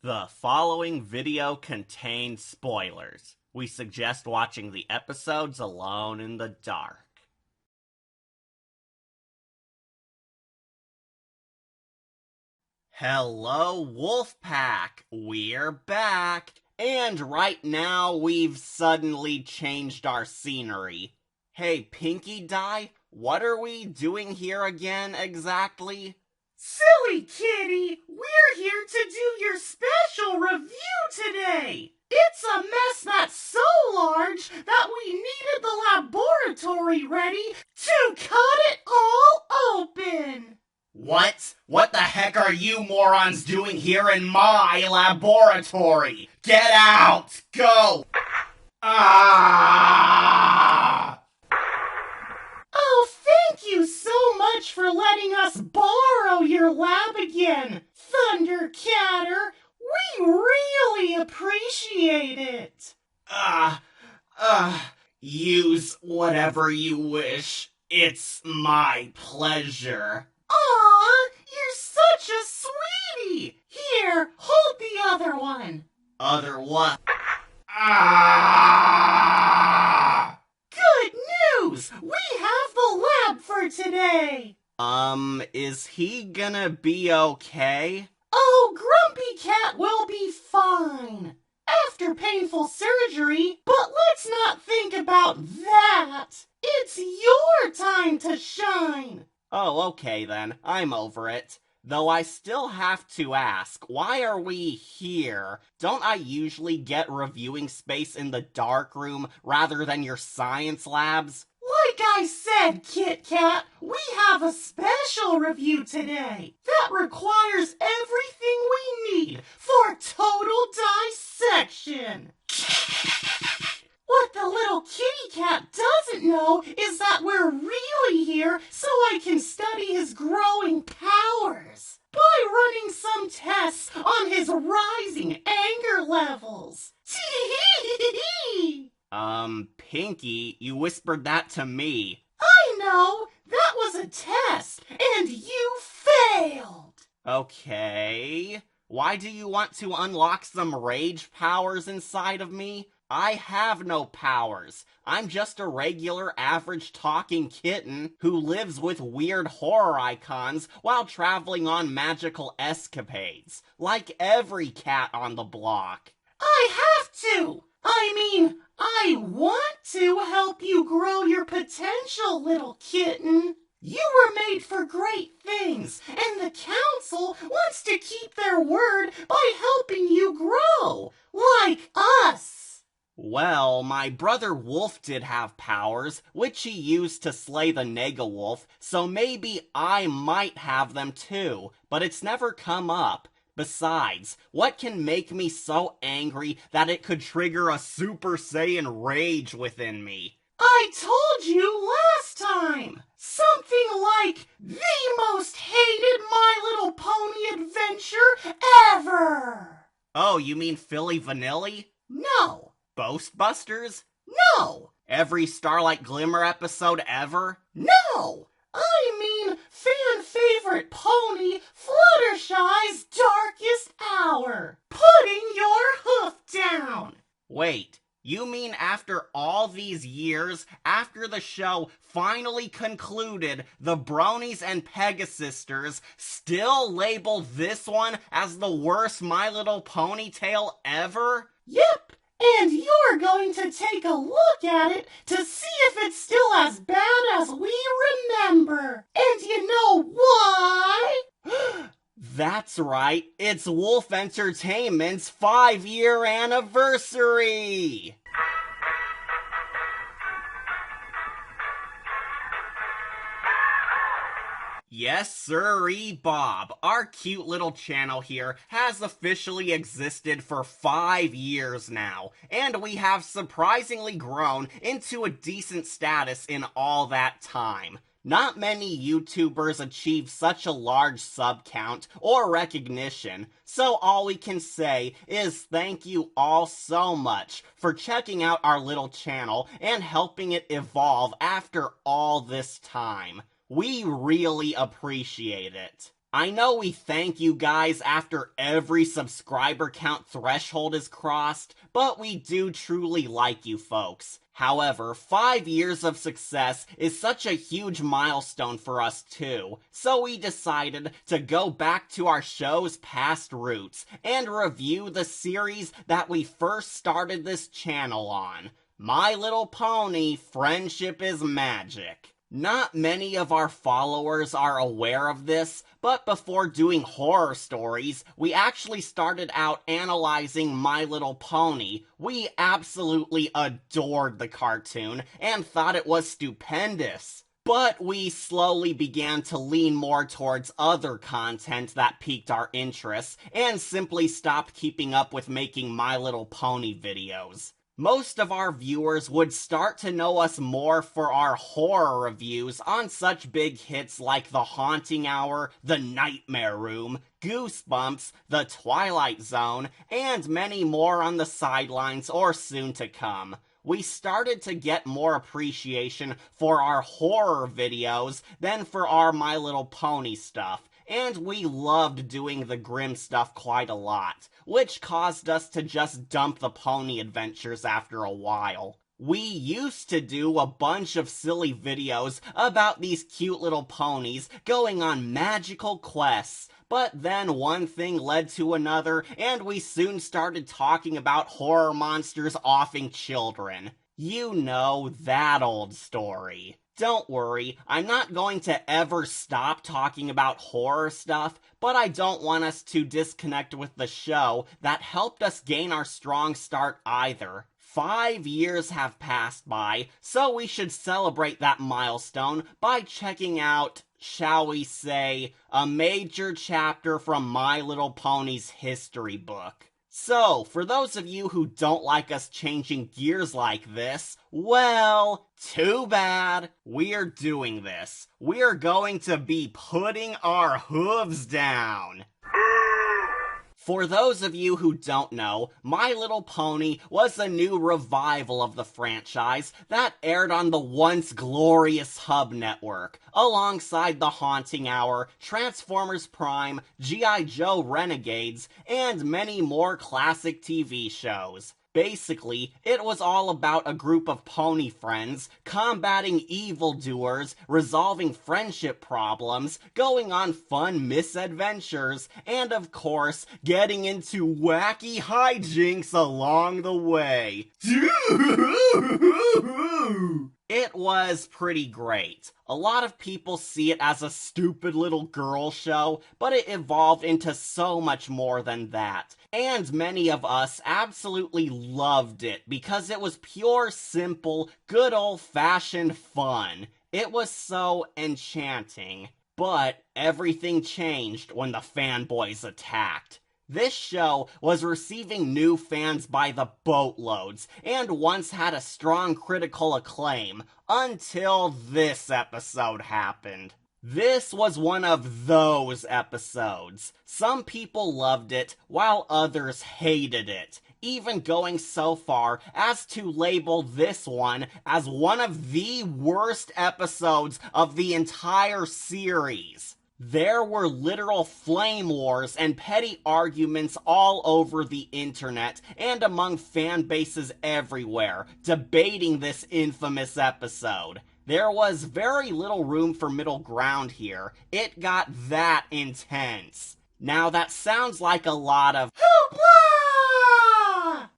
The following video contains spoilers. We suggest watching the episodes alone in the dark. Hello, Wolfpack! We're back! And right now, we've suddenly changed our scenery. Hey, Pinky Die, what are we doing here again, exactly? Silly kitty, we're here to do your special review today. It's a mess that's so large that we needed the laboratory ready to cut it all open. What? What the heck are you morons doing here in my laboratory? Get out! Go! Ah! Oh, thank you so much for letting us borrow your lab again, Thundercatter. We really appreciate it. Use whatever you wish. It's my pleasure. Aw, you're such a sweetie. Here, hold the other one. Other what? Ah! Good news! We have the lab for today. Is he gonna be okay? Oh, Grumpy Cat will be fine. After painful surgery, but let's not think about that. It's your time to shine. Oh, okay then. I'm over it. Though I still have to ask, why are we here? Don't I usually get reviewing space in the dark room rather than your science labs? Like I said, Kit Kat, we have a special review today that requires everything we need for total dissection. What the little kitty cat doesn't know is that we're really here so I can study his growing powers by running some tests on his rising anger levels. Pinky, you whispered that to me. I know! That was a test, and you failed! Okay. Why do you want to unlock some rage powers inside of me? I have no powers. I'm just a regular average talking kitten who lives with weird horror icons while traveling on magical escapades, like every cat on the block. I have to! I want to help you grow your potential, little kitten. You were made for great things, and the council wants to keep their word by helping you grow, like us. Well, my brother Wolf did have powers, which he used to slay the Nega-Wolf, so maybe I might have them too, but it's never come up. Besides, what can make me so angry that it could trigger a Super Saiyan rage within me? I told you last time! Something like the most hated My Little Pony adventure ever! Oh, you mean Philly Vanilli? No! Ghostbusters? No! Every Starlight Glimmer episode ever? No! I mean fan favorite pony Fluttershy's darkest hour, putting your hoof down. Wait, you mean after all these years, after the show finally concluded, the Bronies and Pegasisters still label this one as the worst My Little Pony tale ever? Yep, and you're going to take a look at it to see if it's still as bad as we remember. And you know why? That's right, it's Wolf Entertainment's 5-year anniversary! Yes, sirree, Bob. Our cute little channel here has officially existed for 5 years now, and we have surprisingly grown into a decent status in all that time. Not many YouTubers achieve such a large sub count or recognition, so all we can say is thank you all so much for checking out our little channel and helping it evolve after all this time. We really appreciate it. I know we thank you guys after every subscriber count threshold is crossed, but we do truly like you folks. However, 5 years of success is such a huge milestone for us too, so we decided to go back to our show's past roots and review the series that we first started this channel on. My Little Pony: Friendship is Magic. Not many of our followers are aware of this, but before doing horror stories, we actually started out analyzing My Little Pony. We absolutely adored the cartoon and thought it was stupendous. But we slowly began to lean more towards other content that piqued our interests and simply stopped keeping up with making My Little Pony videos. Most of our viewers would start to know us more for our horror reviews on such big hits like The Haunting Hour, The Nightmare Room, Goosebumps, The Twilight Zone, and many more on the sidelines or soon to come. We started to get more appreciation for our horror videos than for our My Little Pony stuff, and we loved doing the grim stuff quite a lot, which caused us to just dump the pony adventures after a while. We used to do a bunch of silly videos about these cute little ponies going on magical quests, but then one thing led to another, and we soon started talking about horror monsters offing children. You know, that old story. Don't worry, I'm not going to ever stop talking about horror stuff, but I don't want us to disconnect with the show that helped us gain our strong start either. 5 years have passed by, so we should celebrate that milestone by checking out, shall we say, a major chapter from My Little Pony's history book. So, for those of you who don't like us changing gears like this, well, too bad. We're doing this. We're going to be putting our hooves down. For those of you who don't know, My Little Pony was a new revival of the franchise that aired on the once glorious Hub network, alongside The Haunting Hour, Transformers Prime, G.I. Joe Renegades, and many more classic TV shows. Basically, it was all about a group of pony friends combating evildoers, resolving friendship problems, going on fun misadventures, and of course, getting into wacky hijinks along the way. It was pretty great. A lot of people see it as a stupid little girl show, but it evolved into so much more than that. And many of us absolutely loved it because it was pure, simple, good old-fashioned fun. It was so enchanting. But everything changed when the fanboys attacked. This show was receiving new fans by the boatloads, and once had a strong critical acclaim, until this episode happened. This was one of those episodes. Some people loved it, while others hated it, even going so far as to label this one as one of the worst episodes of the entire series. There were literal flame wars and petty arguments all over the internet and among fan bases everywhere, debating this infamous episode. There was very little room for middle ground here. It got that intense. Now that sounds like a lot of Hoopla!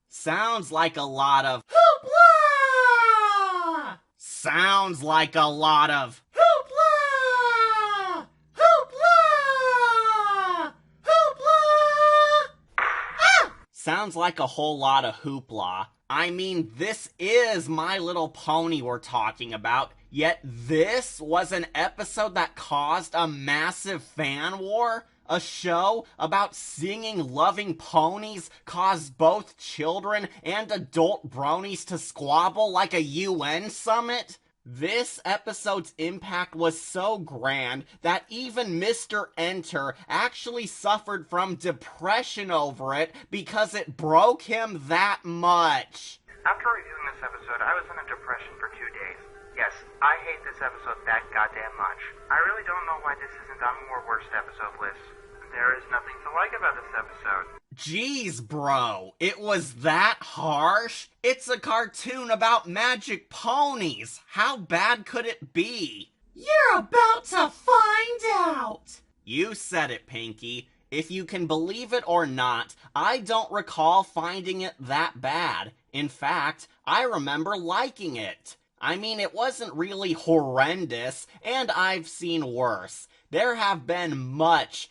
Sounds like a lot of Hoopla! Sounds like a lot of Hoopla! Hoopla! Hoopla! Ah! Sounds like a whole lot of hoopla. I mean, this is My Little Pony we're talking about, yet this was an episode that caused a massive fan war? A show about singing loving ponies caused both children and adult bronies to squabble like a UN summit? This episode's impact was so grand that even Mr. Enter actually suffered from depression over it because it broke him that much. After reviewing this episode, I was in a depression for 2 days. Yes, I hate this episode that goddamn much. I really don't know why this isn't on more worst episode lists. There is nothing to like about this episode. Jeez, bro, it was that harsh? It's a cartoon about magic ponies. How bad could it be? You're about to find out! You said it, Pinky. If you can believe it or not, I don't recall finding it that bad. In fact, I remember liking it. I mean, it wasn't really horrendous, and I've seen worse. There have been much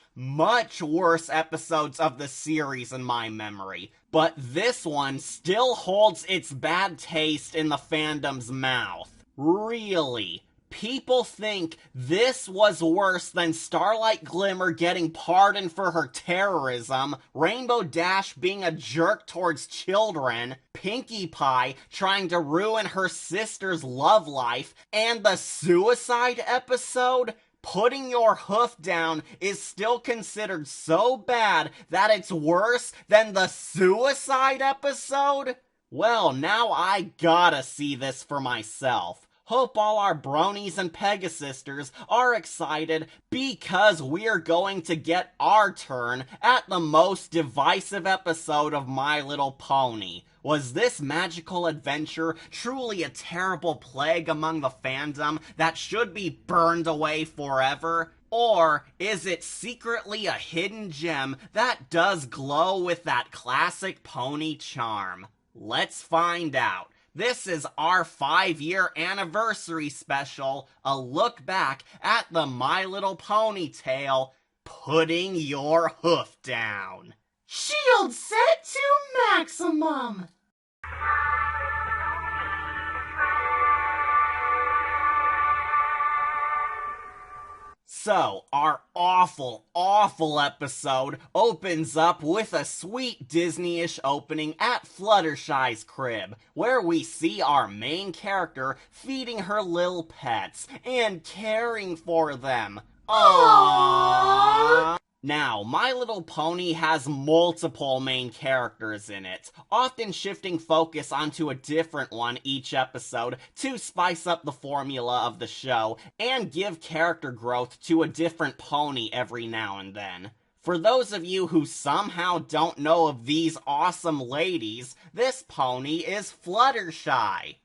worse episodes of the series in my memory, but this one still holds its bad taste in the fandom's mouth. Really? People think this was worse than Starlight Glimmer getting pardoned for her terrorism, Rainbow Dash being a jerk towards children, Pinkie Pie trying to ruin her sister's love life, and the suicide episode? Putting your hoof down is still considered so bad that it's worse than the suicide episode? Well, now I gotta see this for myself. Hope all our bronies and Pegasisters are excited because we're going to get our turn at the most divisive episode of My Little Pony. Was this magical adventure truly a terrible plague among the fandom that should be burned away forever? Or is it secretly a hidden gem that does glow with that classic pony charm? Let's find out. This is our 5-year anniversary special, a look back at the My Little Pony tale, Putting Your Hoof Down. Shield set to maximum! So, our awful episode opens up with a sweet Disney-ish opening at Fluttershy's crib, where we see our main character feeding her little pets and caring for them. Aww! Now, My Little Pony has multiple main characters in it, often shifting focus onto a different one each episode to spice up the formula of the show and give character growth to a different pony every now and then. For those of you who somehow don't know of these awesome ladies, this pony is Fluttershy.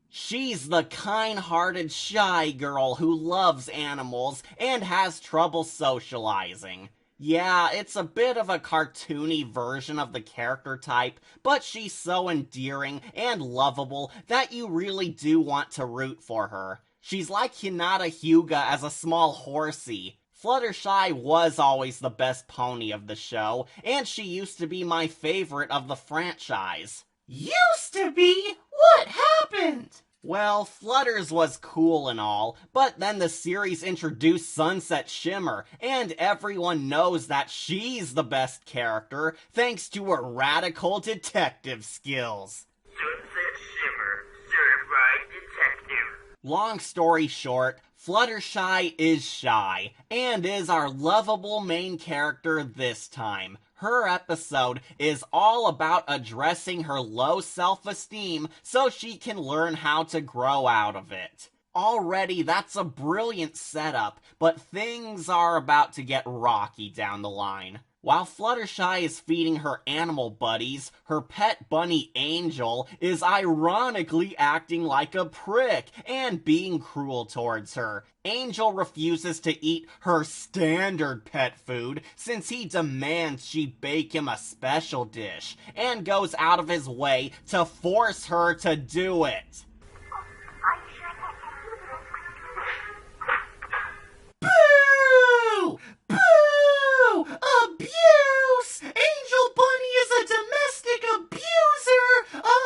She's the kind-hearted, shy girl who loves animals and has trouble socializing. Yeah, it's a bit of a cartoony version of the character type, but she's so endearing and lovable that you really do want to root for her. She's like Hinata Hyuga as a small horsey. Fluttershy was always the best pony of the show, and she used to be my favorite of the franchise. Used to be? What happened? Well, Flutters was cool and all, but then the series introduced Sunset Shimmer, and everyone knows that she's the best character, thanks to her radical detective skills. Sunset Shimmer, certified detective. Long story short, Fluttershy is shy, and is our lovable main character this time. Her episode is all about addressing her low self-esteem so she can learn how to grow out of it. Already, that's a brilliant setup, but things are about to get rocky down the line. While Fluttershy is feeding her animal buddies, her pet bunny Angel is ironically acting like a prick and being cruel towards her. Angel refuses to eat her standard pet food since he demands she bake him a special dish, and goes out of his way to force her to do it. Boo! Boo! Abuse! Angel Bunny is a domestic abuser!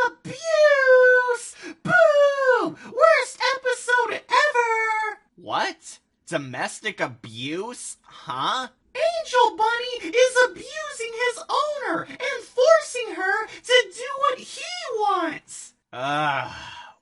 Abuse! Boo! Worst episode ever! What? Domestic abuse? Huh? Angel Bunny is abusing his owner and forcing her to do what he wants!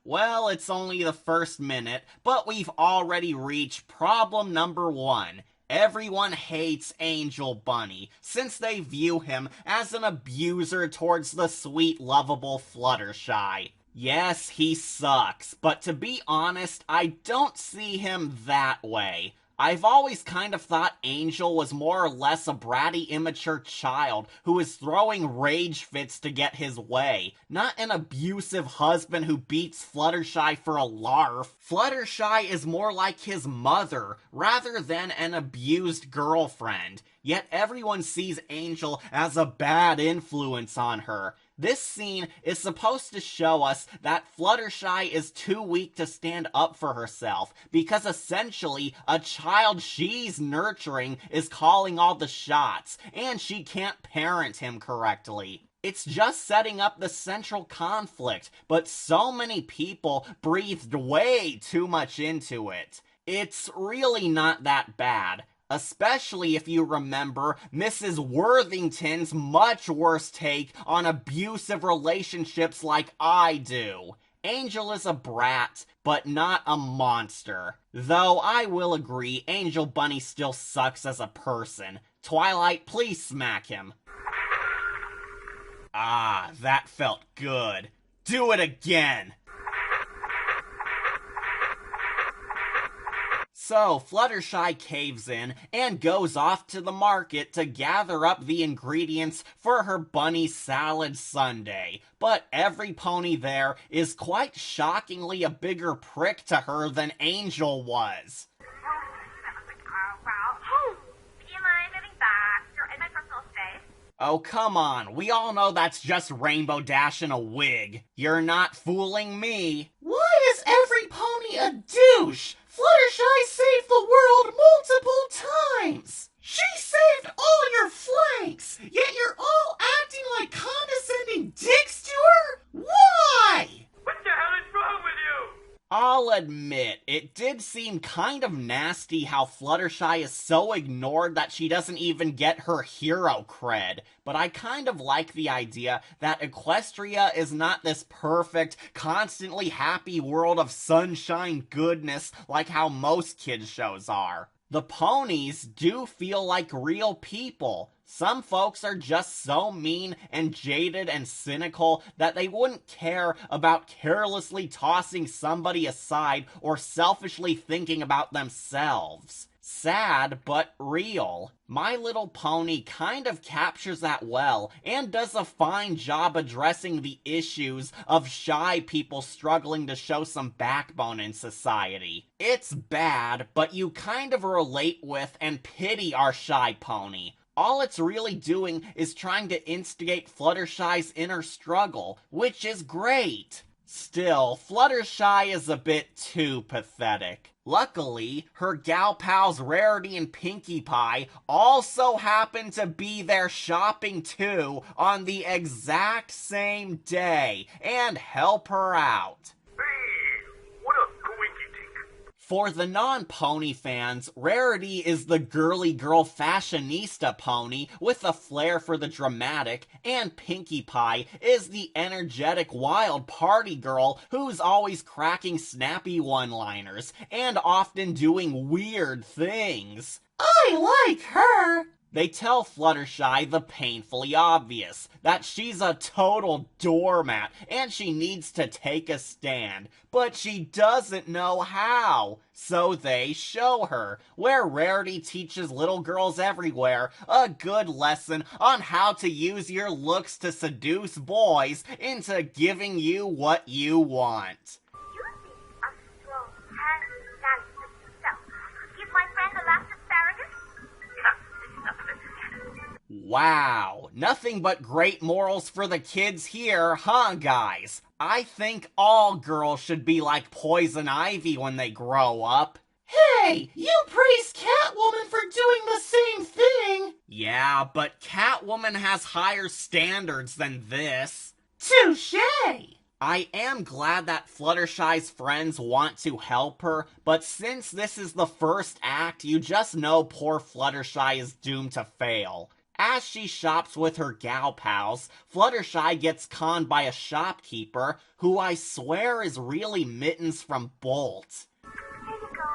Well, it's only the first minute, but we've already reached problem number 1. Everyone hates Angel Bunny, since they view him as an abuser towards the sweet, lovable Fluttershy. Yes, he sucks, but to be honest, I don't see him that way. I've always kind of thought Angel was more or less a bratty, immature child who is throwing rage fits to get his way, not an abusive husband who beats Fluttershy for a larf. Fluttershy is more like his mother, rather than an abused girlfriend, yet everyone sees Angel as a bad influence on her. This scene is supposed to show us that Fluttershy is too weak to stand up for herself, because essentially a child she's nurturing is calling all the shots, and she can't parent him correctly. It's just setting up the central conflict, but so many people breathed way too much into it. It's really not that bad. Especially if you remember Mrs. Worthington's much worse take on abusive relationships like I do. Angel is a brat, but not a monster. Though I will agree, Angel Bunny still sucks as a person. Twilight, please smack him. Ah, that felt good. Do it again! So, Fluttershy caves in and goes off to the market to gather up the ingredients for her bunny salad sundae. But every pony there is quite shockingly a bigger prick to her than Angel was. Oh, come on. We all know that's just Rainbow Dash in a wig. You're not fooling me. Why is every pony a douche? Fluttershy saved the world multiple times! She saved all your flanks, yet you're all acting like condescending dicks to her? Why? What the hell is wrong with you? I'll admit, it did seem kind of nasty how Fluttershy is so ignored that she doesn't even get her hero cred, but I kind of like the idea that Equestria is not this perfect, constantly happy world of sunshine goodness like how most kids' shows are. The ponies do feel like real people. Some folks are just so mean and jaded and cynical that they wouldn't care about carelessly tossing somebody aside or selfishly thinking about themselves. Sad, but real. My Little Pony kind of captures that well, and does a fine job addressing the issues of shy people struggling to show some backbone in society. It's bad, but you kind of relate with and pity our shy pony. All it's really doing is trying to instigate Fluttershy's inner struggle, which is great. Still, Fluttershy is a bit too pathetic. Luckily, her gal pals Rarity and Pinkie Pie also happen to be there shopping too on the exact same day and help her out. For the non-pony fans, Rarity is the girly girl fashionista pony with a flair for the dramatic, and Pinkie Pie is the energetic wild party girl who's always cracking snappy one-liners and often doing weird things. I like her! They tell Fluttershy the painfully obvious, that she's a total doormat and she needs to take a stand, but she doesn't know how. So they show her, where Rarity teaches little girls everywhere a good lesson on how to use your looks to seduce boys into giving you what you want. Wow, nothing but great morals for the kids here, huh, guys? I think all girls should be like Poison Ivy when they grow up. Hey, you praised Catwoman for doing the same thing! Yeah, but Catwoman has higher standards than this. Touché! I am glad that Fluttershy's friends want to help her, but since this is the first act, you just know poor Fluttershy is doomed to fail. As she shops with her gal pals, Fluttershy gets conned by a shopkeeper, who I swear is really Mittens from Bolt. Here you go.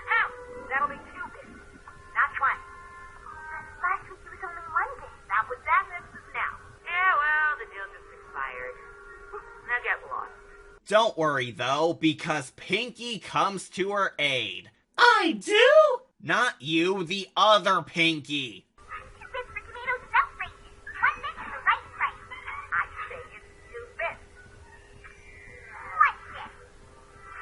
Ow! That'll be 2 bits. Not 1. Last week it was only 1 bit. Not with that, this is now. Yeah, well, the deal just expired. Don't worry though, because Pinky comes to her aid. I do? Not you, the other Pinky. 2 bits for tomato stuffed raisins. 1 bit for rice rice. I say it's 2 bits. 1 bit.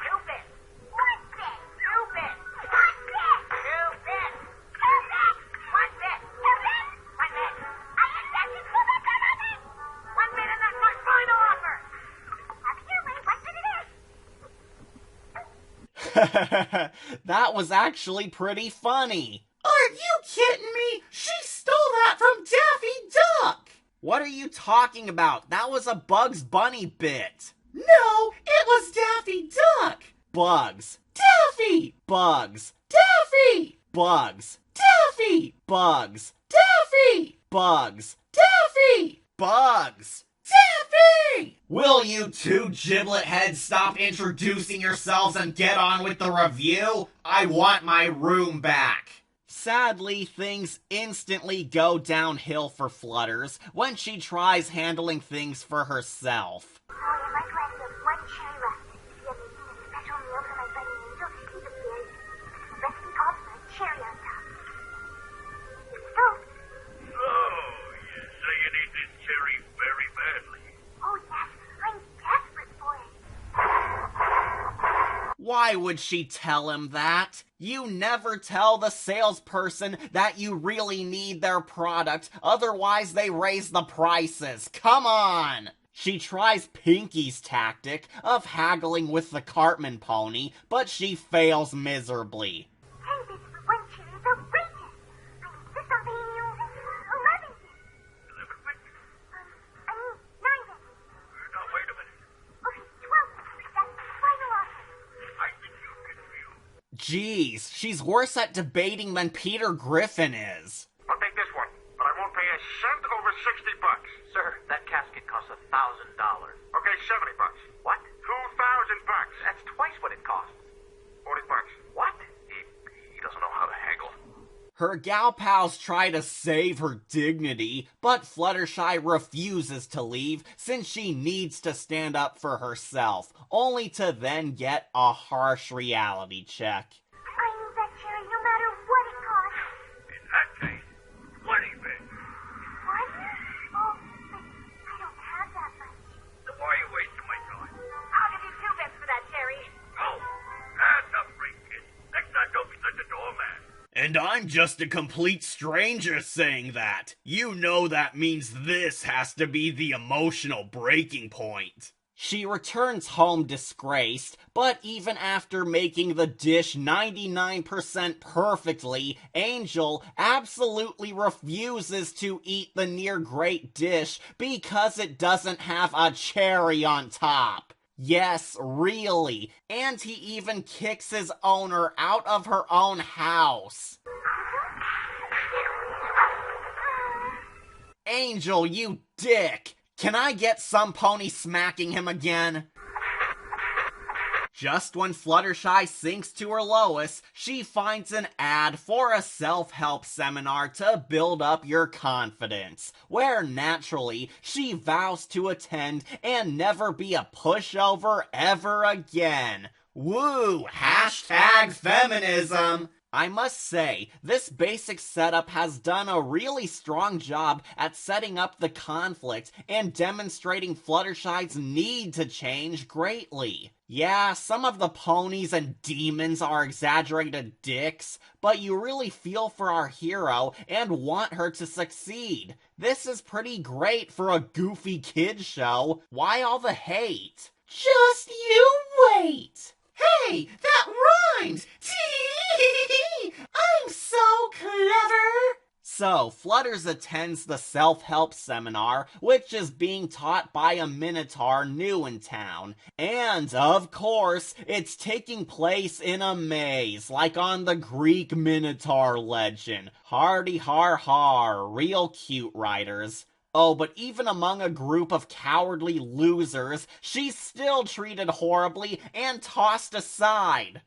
2 bits. 1 bit. 2 bits. 1 bit. 2 bits. 2 bits. 1 bit. 2 bits. 1 bit. I accept it. 2 bits. 1 bit and that's my final offer. Have your way. What bit it is? That was actually pretty funny. Aren't you kidding me? She stole that from Daffy Duck! What are you talking about? That was a Bugs Bunny bit. No, it was Daffy Duck! Bugs. Daffy! Bugs. Daffy! Bugs. Daffy! Bugs. Daffy! Bugs. Daffy! Bugs. Daffy! Will you two giblet heads stop introducing yourselves and get on with the review? I want my room back. Sadly, things instantly go downhill for Flutters when she tries handling things for herself. Oh, and my plan is 1 cherry left. We are making a special meal for my buddy Angel to keep it berries. The recipe calls for a cherry on top. Stove. Oh, you say you need this cherry very badly. Oh, yes. I'm desperate for it. Why would she tell him that? You never tell the salesperson that you really need their product, otherwise they raise the prices. Come on! She tries Pinky's tactic of haggling with the Cartman pony, but she fails miserably. 10 bits for 1 cherry is outrageous. I insist on paying you 11 bits. 11 bits? I mean, 9 bits. Now, wait a minute. Okay, 12 bits. That's the final offer. I think you're confused. Jeez, she's worse at debating than Peter Griffin is. I'll take this one, but I won't pay a cent over $60. Sir, that casket costs $1,000. Okay, $70. What? $2,000. That's twice what it costs. $40. What? He doesn't know how to haggle. Her gal pals try to save her dignity, but Fluttershy refuses to leave since she needs to stand up for herself, only to then get a harsh reality check. I need that cherry no matter what it costs. In that case, 20 bits. What? Oh, but I don't have that much. Then why are you wasting my time? I'll give you 2 bits for that cherry. Oh, that's a freak, kid. Next time, don't be such a doorman. And I'm just a complete stranger saying that. You know that means this has to be the emotional breaking point. She returns home disgraced, but even after making the dish 99% perfectly, Angel absolutely refuses to eat the near-great dish because it doesn't have a cherry on top. Yes, really. And he even kicks his owner out of her own house. Angel, you dick! Can I get some pony smacking him again? Just when Fluttershy sinks to her lowest, she finds an ad for a self-help seminar to build up your confidence, where naturally she vows to attend and never be a pushover ever again. Woo! Hashtag feminism! I must say, this basic setup has done a really strong job at setting up the conflict and demonstrating Fluttershy's need to change greatly. Yeah, some of the ponies and demons are exaggerated dicks, but you really feel for our hero and want her to succeed. This is pretty great for a goofy kid show. Why all the hate? Just you wait! Hey, that rhymes! Tee! I'm so clever! So, Flutters attends the self-help seminar, which is being taught by a Minotaur new in town. And, of course, it's taking place in a maze, like on the Greek Minotaur legend. Hardy har har, real cute writers. Oh, but even among a group of cowardly losers, she's still treated horribly and tossed aside.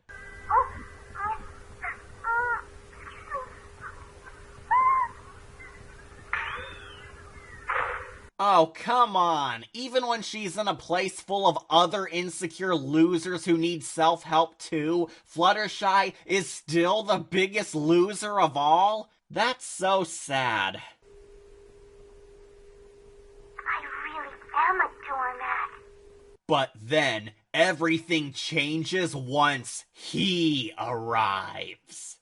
Oh, come on. Even when she's in a place full of other insecure losers who need self-help too, Fluttershy is still the biggest loser of all? That's so sad. I really am a doormat. But then, everything changes once he arrives.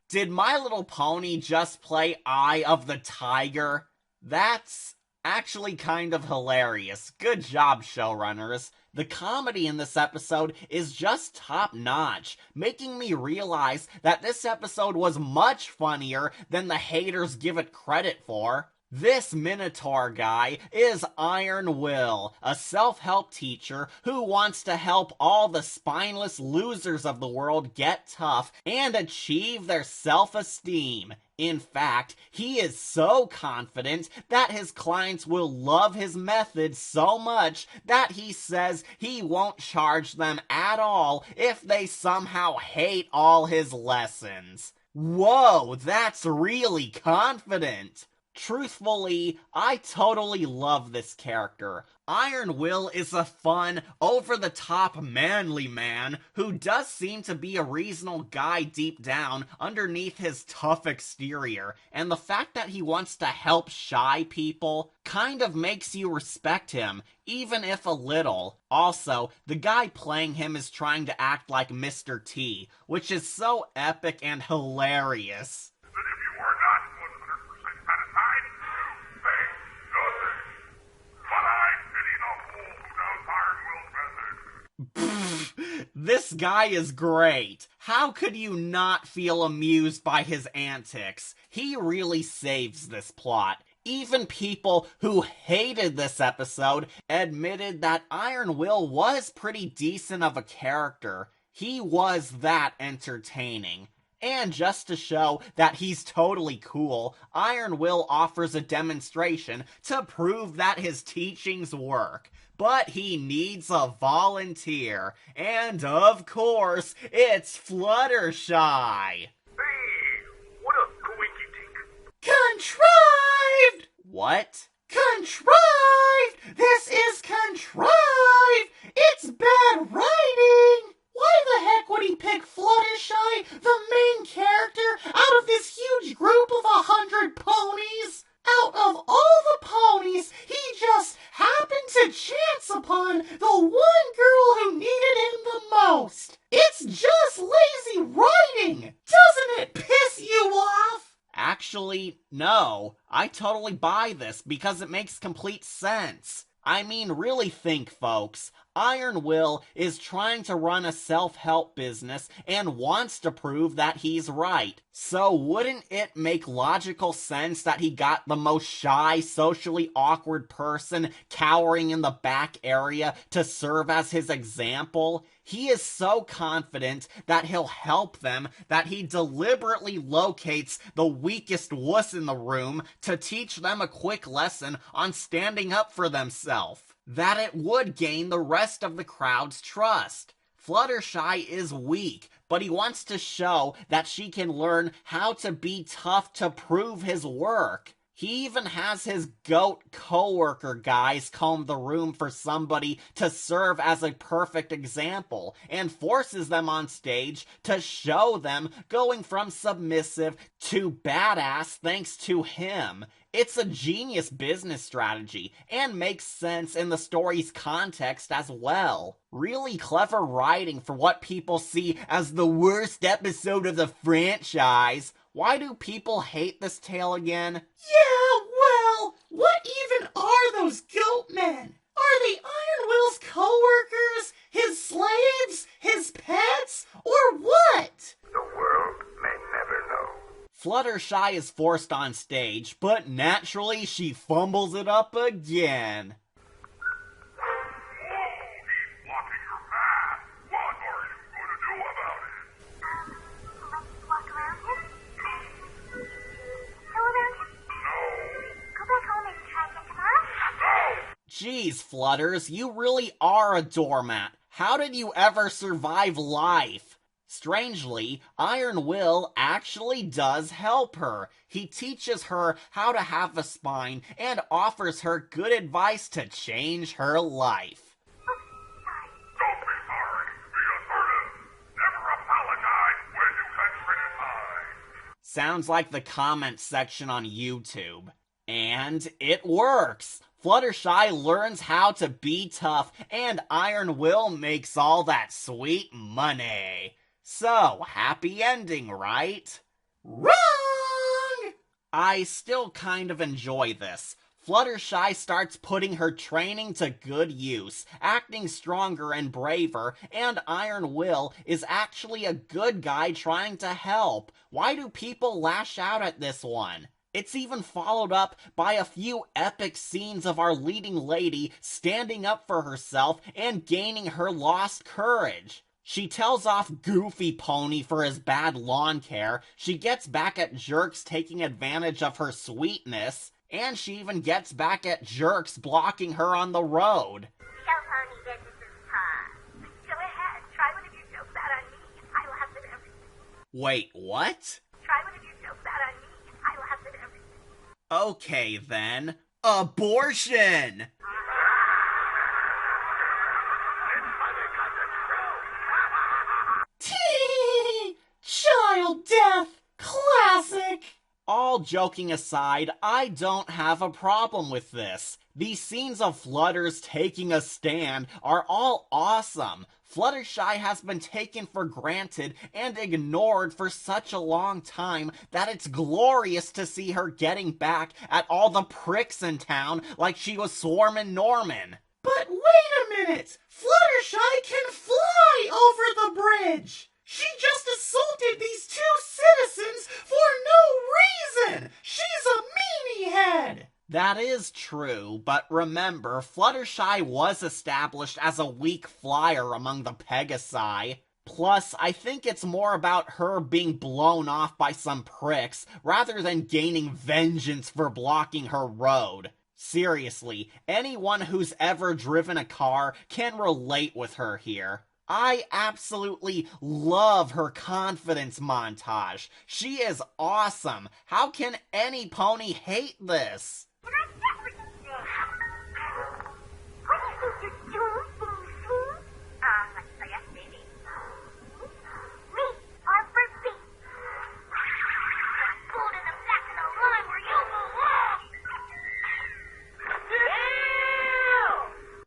Did My Little Pony just play Eye of the Tiger? That's actually kind of hilarious. Good job, showrunners. The comedy in this episode is just top-notch, making me realize that this episode was much funnier than the haters give it credit for. This Minotaur guy is Iron Will, a self-help teacher who wants to help all the spineless losers of the world get tough and achieve their self-esteem. In fact, he is so confident that his clients will love his method so much that he says he won't charge them at all if they somehow hate all his lessons. Whoa, that's really confident! Truthfully, I totally love this character. Iron Will is a fun, over-the-top manly man who does seem to be a reasonable guy deep down underneath his tough exterior, and the fact that he wants to help shy people kind of makes you respect him, even if a little. Also, the guy playing him is trying to act like Mr. T, which is so epic and hilarious. But if you are not 100% satisfied, say nothing. But I pity the fool who does Iron Will's method. This guy is great. How could you not feel amused by his antics? He really saves this plot. Even people who hated this episode admitted that Iron Will was pretty decent of a character. He was that entertaining. And just to show that he's totally cool, Iron Will offers a demonstration to prove that his teachings work. But he needs a volunteer. And of course, it's Fluttershy. Hey, what a coinky-tink. Contrived! What? Contrived! This is contrived! It's bad writing! Why the heck would he pick Fluttershy, the main character, out of this huge group of 100 ponies? Out of all the ponies, he just happened to chance upon the one girl who needed him the most. It's just lazy writing! Doesn't it piss you off? Actually, no. I totally buy this because it makes complete sense. I mean, really think, folks. Iron Will is trying to run a self-help business and wants to prove that he's right. So wouldn't it make logical sense that he got the most shy, socially awkward person cowering in the back area to serve as his example? He is so confident that he'll help them that he deliberately locates the weakest wuss in the room to teach them a quick lesson on standing up for themselves. That it would gain the rest of the crowd's trust. Fluttershy is weak, but he wants to show that she can learn how to be tough to prove his work. He even has his goat co-worker guys comb the room for somebody to serve as a perfect example, and forces them on stage to show them going from submissive to badass thanks to him. It's a genius business strategy, and makes sense in the story's context as well. Really clever writing for what people see as the worst episode of the franchise. Why do people hate this tale again? Yeah, well, what even are those goat men? Are they Iron Will's co-workers, his slaves, his pets, or what? The world may never know. Fluttershy is forced on stage, but naturally she fumbles it up again. Whoa, he's blocking your path. What are you going to do about it? Let's walk around him. Go around him. No. Go back home and try again tomorrow. Geez, Flutters, you really are a doormat. How did you ever survive life? Strangely, Iron Will actually does help her. He teaches her how to have a spine and offers her good advice to change her life. Don't be sorry. Be assertive. Never apologize when you can criticize. Sounds like the comment section on YouTube. And it works! Fluttershy learns how to be tough, and Iron Will makes all that sweet money. So, happy ending, right? Wrong! I still kind of enjoy this. Fluttershy starts putting her training to good use, acting stronger and braver, and Iron Will is actually a good guy trying to help. Why do people lash out at this one? It's even followed up by a few epic scenes of our leading lady standing up for herself and gaining her lost courage. She tells off Goofy Pony for his bad lawn care, she gets back at Jerks taking advantage of her sweetness, and she even gets back at Jerks blocking her on the road. Show Pony that this is fun. Go ahead, try one of your jokes out on me. I laugh at everything. Wait, what? Try one of your jokes out on me. I laugh at everything. Okay then. Abortion! Tee! Child death! Classic! All joking aside, I don't have a problem with this. These scenes of Flutters taking a stand are all awesome. Fluttershy has been taken for granted and ignored for such a long time that it's glorious to see her getting back at all the pricks in town like she was Swarmin' Norman. But wait a minute! Fluttershy can fly over the bridge! She just assaulted these two citizens for no reason! She's a meanie head! That is true, but remember, Fluttershy was established as a weak flyer among the Pegasi. Plus, I think it's more about her being blown off by some pricks, rather than gaining vengeance for blocking her road. Seriously, anyone who's ever driven a car can relate with her here. I absolutely love her confidence montage. She is awesome. How can any pony hate this? Can I get what you said? What do you think you're doing, Foofy? Yes, baby. Me, Harper B. Gold in the back of the line where you belong.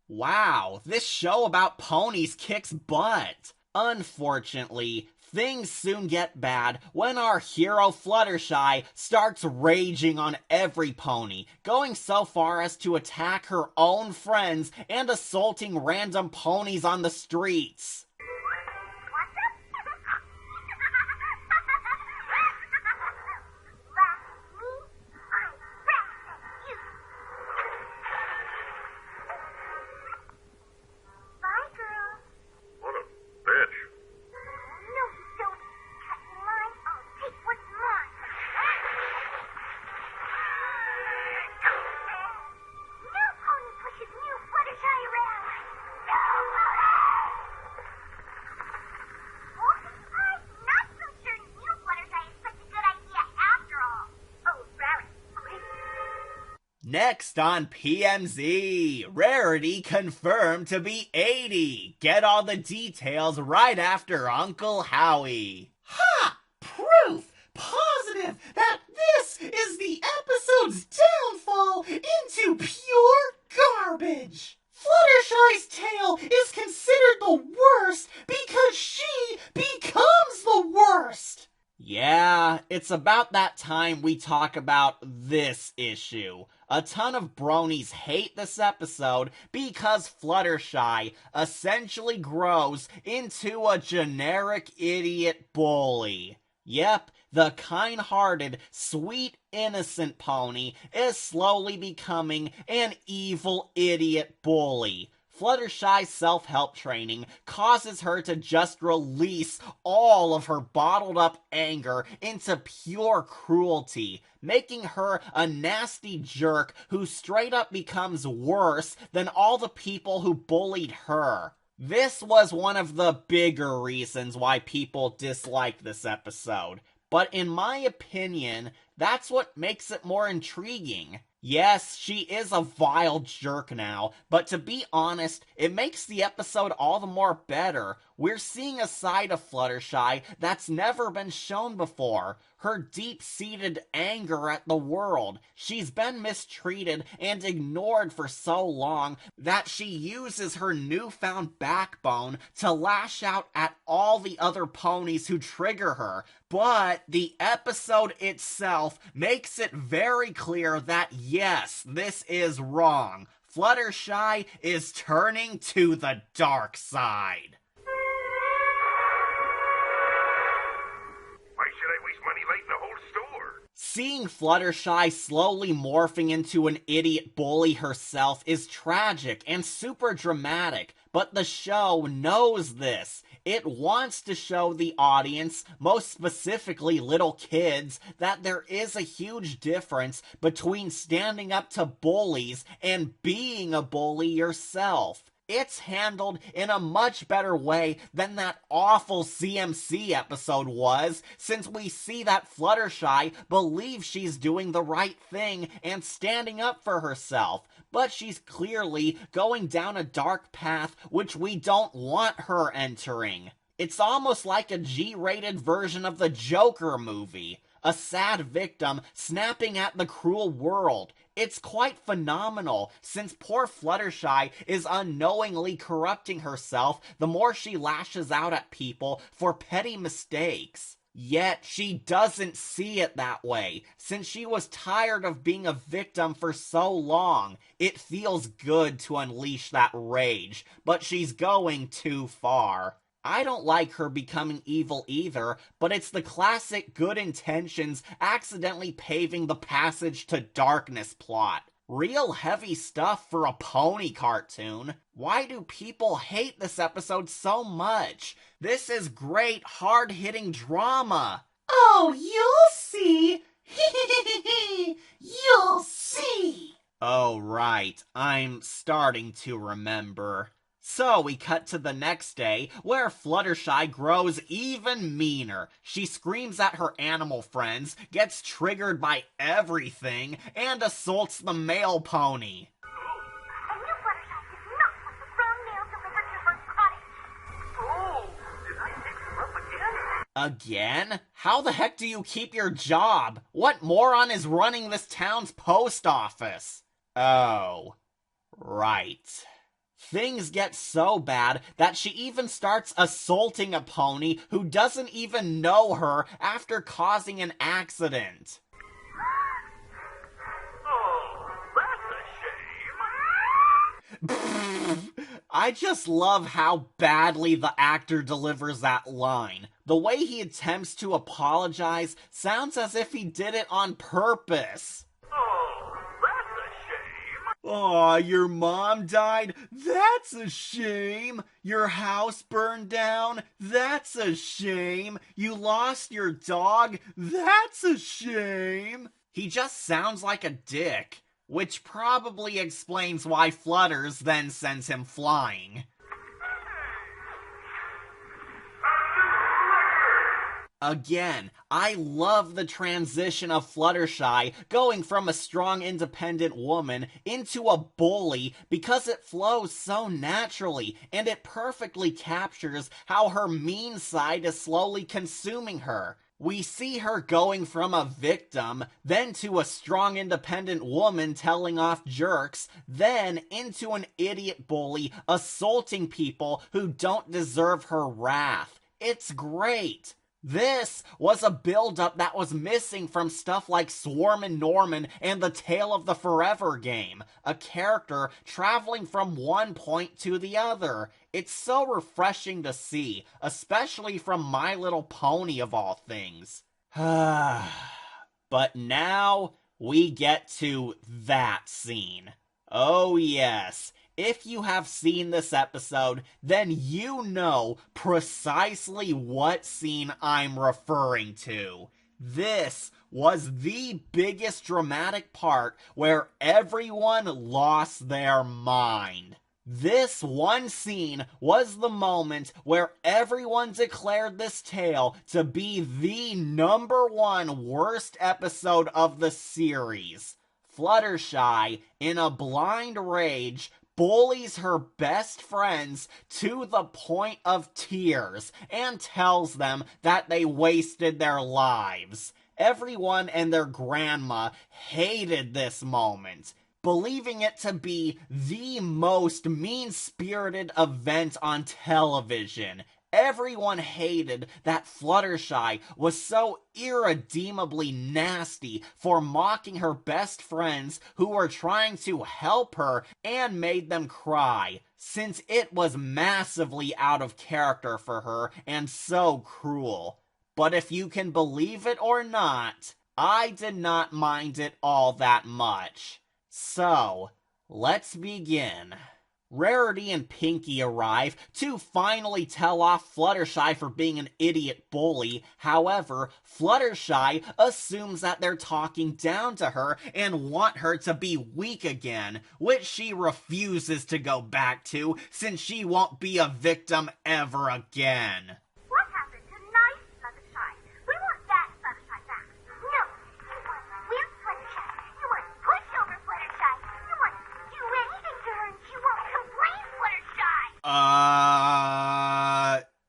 Wow, this show about ponies kicks butt. Unfortunately, things soon get bad when our hero Fluttershy starts raging on every pony, going so far as to attack her own friends and assaulting random ponies on the streets. Next on PMZ, rarity confirmed to be 80. Get all the details right after Uncle Howie. Ha! Proof positive that this is the episode's downfall into pure garbage. Fluttershy's tale is considered the worst because she becomes the worst. Yeah, it's about that time we talk about this issue. A ton of bronies hate this episode because Fluttershy essentially grows into a generic idiot bully. Yep, the kind-hearted, sweet, innocent pony is slowly becoming an evil idiot bully. Fluttershy's self-help training causes her to just release all of her bottled up anger into pure cruelty, making her a nasty jerk who straight up becomes worse than all the people who bullied her. This was one of the bigger reasons why people disliked this episode, but in my opinion, that's what makes it more intriguing. Yes, she is a vile jerk now, but to be honest, it makes the episode all the more better. We're seeing a side of Fluttershy that's never been shown before. Her deep-seated anger at the world. She's been mistreated and ignored for so long that she uses her newfound backbone to lash out at all the other ponies who trigger her. But the episode itself makes it very clear that yes, this is wrong. Fluttershy is turning to the dark side. Why should I waste money lighting the whole store? Seeing Fluttershy slowly morphing into an idiot bully herself is tragic and super dramatic, but the show knows this. It wants to show the audience, most specifically little kids, that there is a huge difference between standing up to bullies and being a bully yourself. It's handled in a much better way than that awful CMC episode was, since we see that Fluttershy believes she's doing the right thing and standing up for herself, but she's clearly going down a dark path which we don't want her entering. It's almost like a G-rated version of the Joker movie. A sad victim snapping at the cruel world. It's quite phenomenal, since poor Fluttershy is unknowingly corrupting herself the more she lashes out at people for petty mistakes. Yet she doesn't see it that way, since she was tired of being a victim for so long. It feels good to unleash that rage, but she's going too far. I don't like her becoming evil either, but it's the classic good intentions accidentally paving the passage to darkness plot. Real heavy stuff for a pony cartoon. Why do people hate this episode so much? This is great, hard-hitting drama. Oh, you'll see. You'll see. Oh, right. I'm starting to remember. So we cut to the next day, where Fluttershy grows even meaner. She screams at her animal friends, gets triggered by everything, and assaults the male pony. And you, Fluttershy, did not want the brown nail delivered to her cottage. Oh, did I fix her up again? Again? How the heck do you keep your job? What moron is running this town's post office? Oh, right. Things get so bad that she even starts assaulting a pony who doesn't even know her after causing an accident. Oh, that's a shame. I just love how badly the actor delivers that line. The way he attempts to apologize sounds as if he did it on purpose. Oh, that's a shame. Aw, your mom died? That's a shame. Your house burned down? That's a shame. You lost your dog? That's a shame. He just sounds like a dick, which probably explains why Flutters then sends him flying. Again, I love the transition of Fluttershy going from a strong, independent woman into a bully because it flows so naturally, and it perfectly captures how her mean side is slowly consuming her. We see her going from a victim, then to a strong, independent woman telling off jerks, then into an idiot bully assaulting people who don't deserve her wrath. It's great. This was a build-up that was missing from stuff like Swarmin' Norman and the Tale of the Forever game, a character traveling from one point to the other. It's so refreshing to see, especially from My Little Pony of all things. But now we get to that scene. Oh yes, If you have seen this episode, then you know precisely what scene I'm referring to. This was the biggest dramatic part where everyone lost their mind. This one scene was the moment where everyone declared this tale to be the #1 worst episode of the series. Fluttershy, in a blind rage, bullies her best friends to the point of tears and tells them that they wasted their lives. Everyone and their grandma hated this moment, believing it to be the most mean-spirited event on television. Everyone hated that Fluttershy was so irredeemably nasty for mocking her best friends who were trying to help her and made them cry, since it was massively out of character for her and so cruel. But if you can believe it or not, I did not mind it all that much. So, let's begin. Rarity and Pinky arrive to finally tell off Fluttershy for being an idiot bully. However, Fluttershy assumes that they're talking down to her and want her to be weak again, which she refuses to go back to since she won't be a victim ever again. What happened to nice Fluttershy? We want that Fluttershy back. No, you want weird Fluttershy. You want pushover Fluttershy. You want do anything to her and she won't complain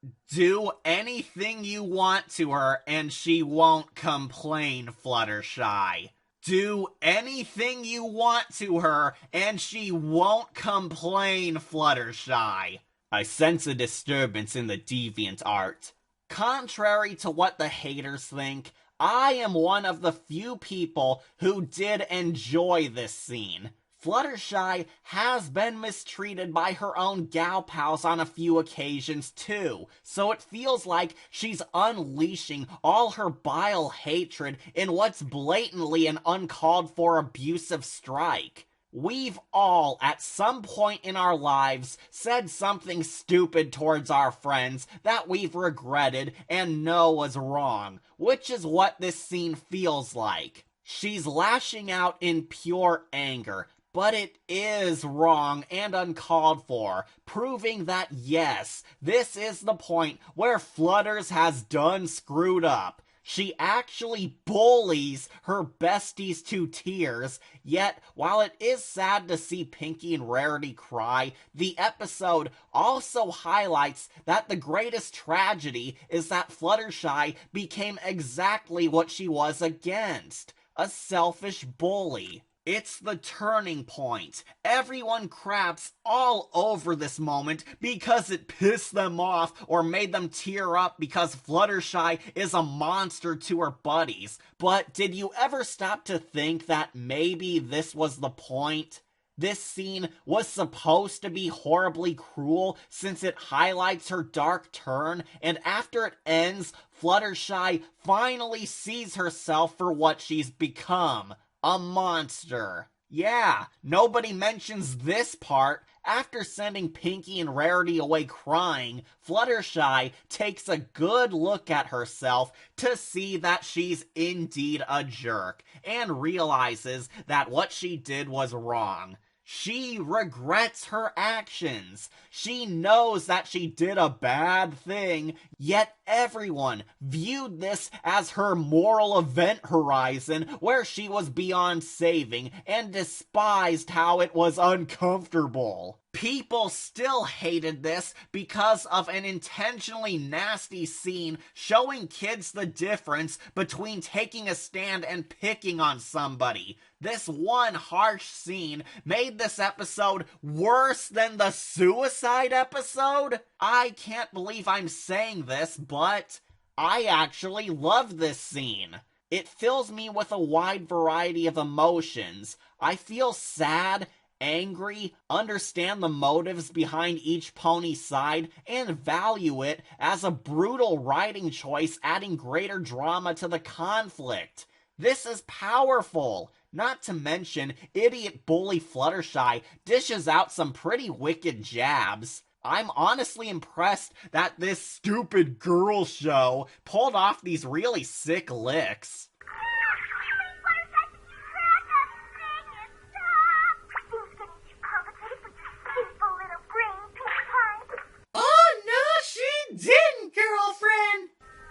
Fluttershy. Do anything you want to her and she won't complain, Fluttershy. Do anything you want to her and she won't complain, Fluttershy. I sense a disturbance in the deviant art. Contrary to what the haters think, I am one of the few people who did enjoy this scene. Fluttershy has been mistreated by her own gal pals on a few occasions too, so it feels like she's unleashing all her bile hatred in what's blatantly an uncalled for abusive strike. We've all, at some point in our lives, said something stupid towards our friends that we've regretted and know was wrong, which is what this scene feels like. She's lashing out in pure anger, but it is wrong and uncalled for, proving that yes, this is the point where Flutters has done screwed up. She actually bullies her besties to tears, yet while it is sad to see Pinky and Rarity cry, the episode also highlights that the greatest tragedy is that Fluttershy became exactly what she was against, a selfish bully. It's the turning point. Everyone craps all over this moment because it pissed them off or made them tear up because Fluttershy is a monster to her buddies. But did you ever stop to think that maybe this was the point? This scene was supposed to be horribly cruel since it highlights her dark turn, and after it ends, Fluttershy finally sees herself for what she's become. A monster. Yeah, nobody mentions this part. After sending Pinky and Rarity away crying, Fluttershy takes a good look at herself to see that she's indeed a jerk, and realizes that what she did was wrong. She regrets her actions. She knows that she did a bad thing, yet everyone viewed this as her moral event horizon where she was beyond saving and despised how it was uncomfortable. People still hated this because of an intentionally nasty scene showing kids the difference between taking a stand and picking on somebody. This one harsh scene made this episode worse than the suicide episode. I can't believe I'm saying this, but I actually love this scene. It fills me with a wide variety of emotions. I feel sad, angry, understand the motives behind each pony's side, and value it as a brutal writing choice adding greater drama to the conflict. This is powerful. Not to mention, idiot bully Fluttershy dishes out some pretty wicked jabs. I'm honestly impressed that this stupid girl show pulled off these really sick licks. Oh, no, she didn't, girlfriend!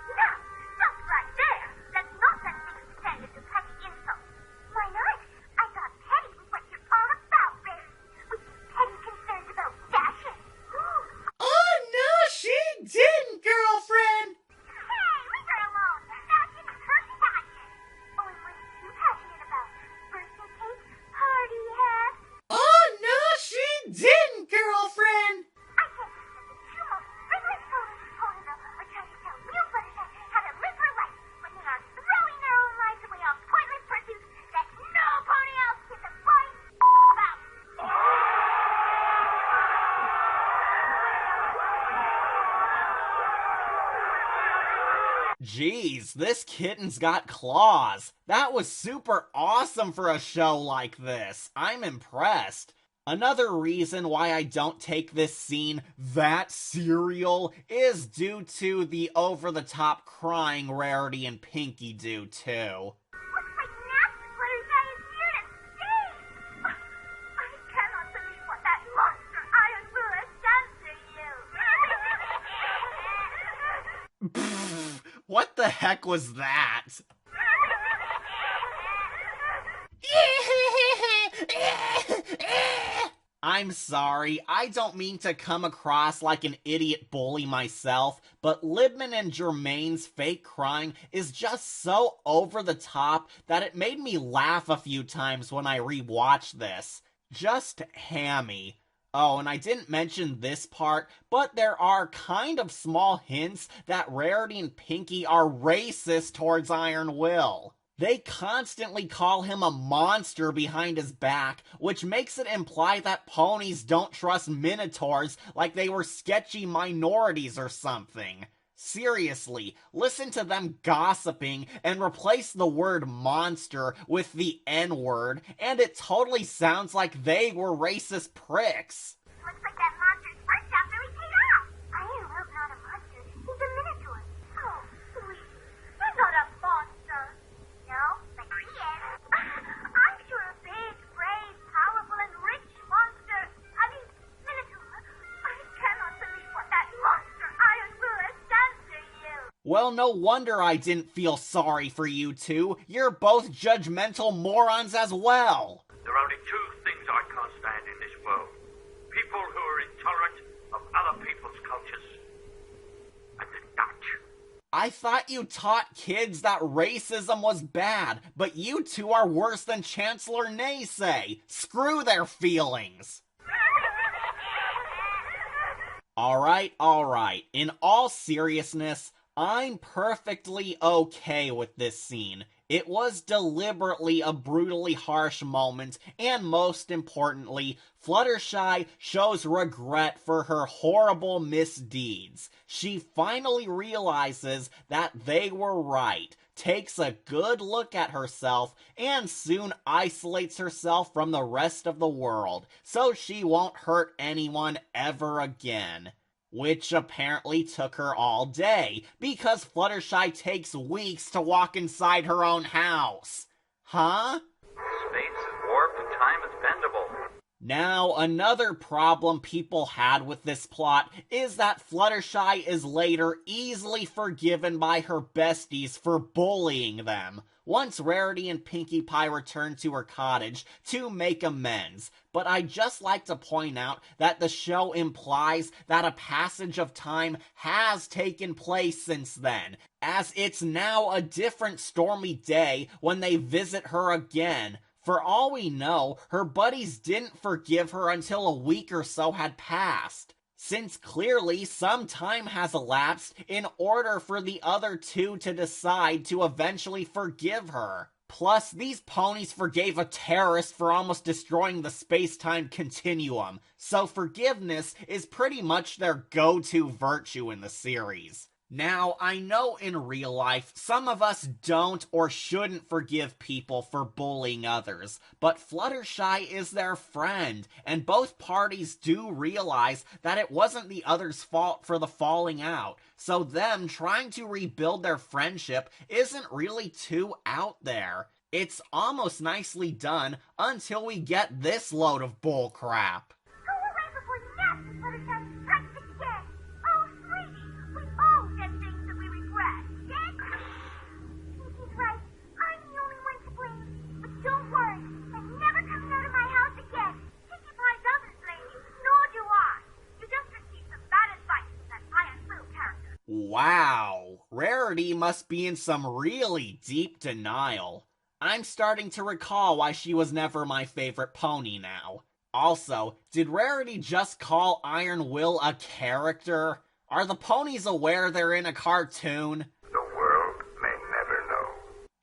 No, stop right there. That's not that thing pretended to petty insults. Why not? I thought petty was what you're all about, Barry. With petty concerns about fashion. Oh, no, she didn't, girlfriend! Hey, leave her alone. Fashion is her passion. Oh, and what are you passionate about? Birthday cake? Party hat? Oh, no, she didn't, girlfriend! I can't believe that the two most rigorous ponies in Ponyville are trying to tell real Fluttershy how to live her life when they are throwing their own lives away on pointless pursuits that no pony else gives a flying about. Jeez, this kitten's got claws. That was super awesome for a show like this. I'm impressed. Another reason why I don't take this scene that serial is due to the over-the-top crying Rarity and Pinky do too. Looks like nasty Fluttershy is here to stay. I cannot believe what that monster Iron Will has done to you. What the heck was that? I'm sorry, I don't mean to come across like an idiot bully myself, but Libman and Jermaine's fake crying is just so over the top that it made me laugh a few times when I rewatched this. Just hammy. Oh, and I didn't mention this part, but there are kind of small hints that Rarity and Pinky are racist towards Iron Will. They constantly call him a monster behind his back, which makes it imply that ponies don't trust minotaurs like they were sketchy minorities or something. Seriously, listen to them gossiping and replace the word monster with the N-word, and it totally sounds like they were racist pricks. Looks like that monster's first after we paid off. Iron Will's not a monster. He's a minotaur. Oh, sweet. He's not a monster. No, but he is. I'm sure a big, brave, powerful, and rich monster. I mean, minotaur. I cannot believe what that monster Iron Will has done to you. Well, no wonder I didn't feel sorry for you two. You're both judgmental morons as well. There are only two things I can't stand in this world. People who are intolerant of other people's cultures. And the Dutch. I thought you taught kids that racism was bad, but you two are worse than Chancellor Naysay. Screw their feelings. Alright. In all seriousness, I'm perfectly okay with this scene. It was deliberately a brutally harsh moment, and most importantly, Fluttershy shows regret for her horrible misdeeds. She finally realizes that they were right, takes a good look at herself, and soon isolates herself from the rest of the world, so she won't hurt anyone ever again. Which apparently took her all day, because Fluttershy takes weeks to walk inside her own house. Huh? Space is warped and time is bendable. Now, another problem people had with this plot is that Fluttershy is later easily forgiven by her besties for bullying them, once Rarity and Pinkie Pie return to her cottage to make amends. But I'd just like to point out that the show implies that a passage of time has taken place since then, as it's now a different stormy day when they visit her again. For all we know, her buddies didn't forgive her until a week or so had passed, since clearly some time has elapsed in order for the other two to decide to eventually forgive her. Plus, these ponies forgave a terrorist for almost destroying the space-time continuum, so forgiveness is pretty much their go-to virtue in the series. Now, I know in real life, some of us don't or shouldn't forgive people for bullying others, but Fluttershy is their friend, and both parties do realize that it wasn't the other's fault for the falling out, so them trying to rebuild their friendship isn't really too out there. It's almost nicely done until we get this load of bullcrap. Go away before you nasty Fluttershy breaks it again. Oh, sweetie, we all said things that we regret, yes? Pinky's right. I'm the only one to blame. But don't worry, I'm never coming out of my house again. Pinkie Pie doesn't blame you, nor do I. You just received some bad advice from that iron little character. Wow, Rarity must be in some really deep denial. I'm starting to recall why she was never my favorite pony now. Also, did Rarity just call Iron Will a character? Are the ponies aware they're in a cartoon? The world may never know.